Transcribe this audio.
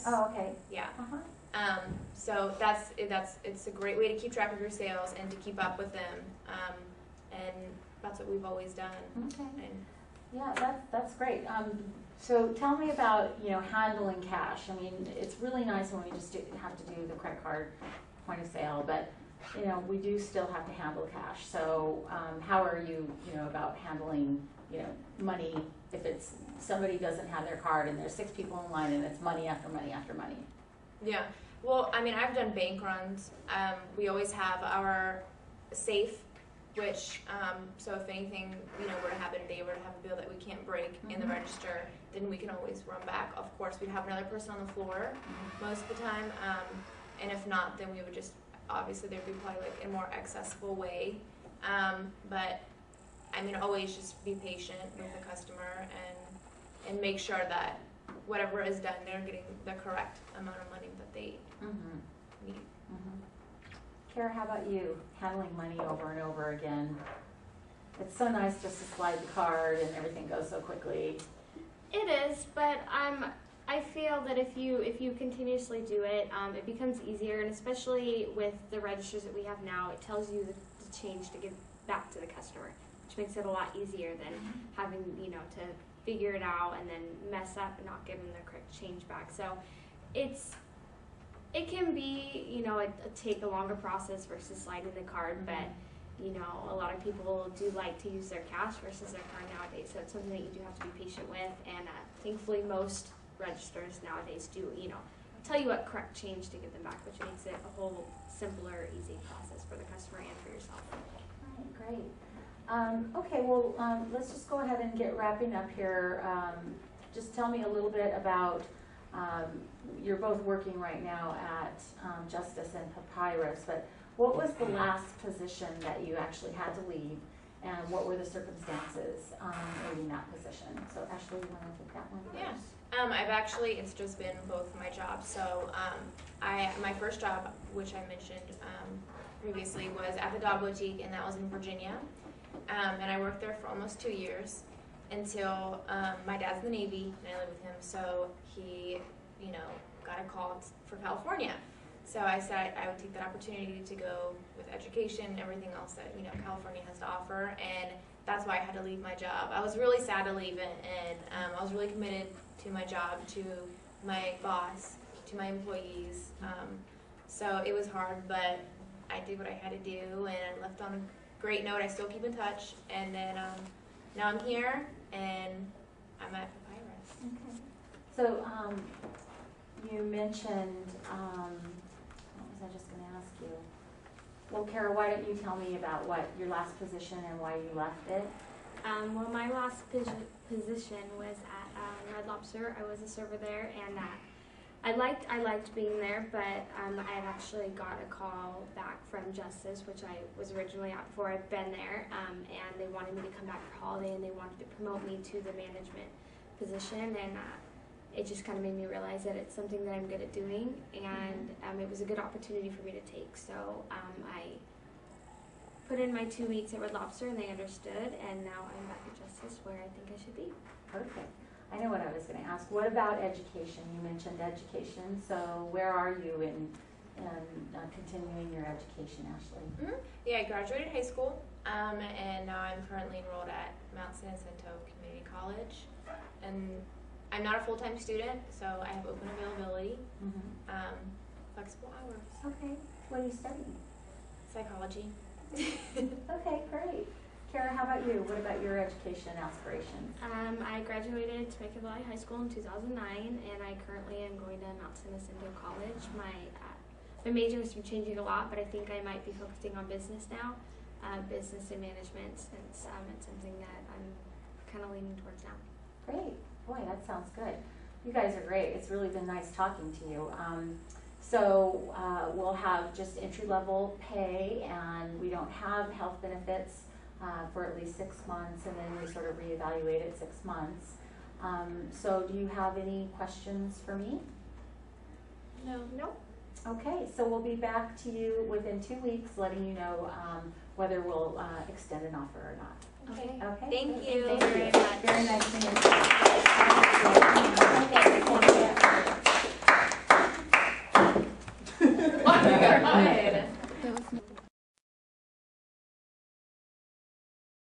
Oh, okay. Yeah. Uh-huh. So it's a great way to keep track of your sales and to keep up with them. And that's what we've always done. Okay. And Yeah, that's great. So tell me about, handling cash. I mean, it's really nice when we just have to do the credit card point of sale, but, we do still have to handle cash. So how are you, about handling, money if it's somebody doesn't have their card and there's 6 people in line and it's money after money after money? yeah. Well, I mean, I've done bank runs. We always have our safe, which, so if anything, were to happen, they were to have a bill that we can't break in the register, then we can always run back. Of course, we'd have another person on the floor most of the time, and if not, then we would just, obviously there'd be probably like a more accessible way, but I mean, always just be patient with the customer and make sure that whatever is done, they're getting the correct amount of money that they need. Kara, how about you? Handling money over and over again. It's so nice just to slide the card and everything goes so quickly. It is, but I feel that if you continuously do it, it becomes easier, and especially with the registers that we have now, it tells you the change to give back to the customer, which makes it a lot easier than having to figure it out and then mess up and not give them the correct change back. So it can be take a longer process versus sliding the card, but a lot of people do like to use their cash versus their card nowadays, so it's something that you do have to be patient with, and thankfully most registers nowadays do tell you what correct change to give them back, which makes it a whole simpler, easy process for the customer and for yourself. All right, great. Okay, well, let's just go ahead and get wrapping up here. Just tell me a little bit about, you're both working right now at Justice and Papyrus, but what was the last position that you actually had to leave, and what were the circumstances in that position? So Ashley, you want to take that one first? Yeah. It's just been both my jobs. So my first job, which I mentioned previously, was at the dog boutique, and that was in Virginia. And I worked there for almost 2 years until my dad's in the Navy, and I live with him, so he, got a call for California. So I said I would take that opportunity to go with education and everything else that, California has to offer, and that's why I had to leave my job. I was really sad to leave it, and I was really committed to my job, to my boss, to my employees. So it was hard, but I did what I had to do, and I left on a great note. I still keep in touch, and then now I'm here, and I'm at Papyrus. Okay. So you mentioned, what was I just going to ask you? Well, Kara, why don't you tell me about what your last position and why you left it? Well, my last position was at Red Lobster. I was a server there, and I liked being there, but I had actually got a call back from Justice, which I was originally at before I'd been there, and they wanted me to come back for holiday, and they wanted to promote me to the management position, and it just kind of made me realize that it's something that I'm good at doing, and it was a good opportunity for me to take. So I put in my 2 weeks at Red Lobster, and they understood, and now I'm back at Justice, where I think I should be. Perfect. I know what I was going to ask. What about education? You mentioned education, so where are you in continuing your education, Ashley? Yeah, I graduated high school, and now I'm currently enrolled at Mount San Jacinto Community College, and I'm not a full-time student, so I have open availability, flexible hours. Okay. What are you studying? Psychology. Okay, great. Kara, how about you? What about your education aspirations? I graduated Temecula Valley High School in 2009, and I currently am going to Mount San Jacinto College. My major has been changing a lot, but I think I might be focusing on business now, business and management, since it's something that I'm kind of leaning towards now. Great. Boy, that sounds good. You guys are great. It's really been nice talking to you. So we'll have just entry-level pay, and we don't have health benefits for at least 6 months, and then we sort of reevaluate at 6 months. So do you have any questions for me? No. Okay, so we'll be back to you within 2 weeks, letting you know whether we'll extend an offer or not. Okay. Okay. Thank you. Thank you very much. Very nice to meet you. Okay, thank you.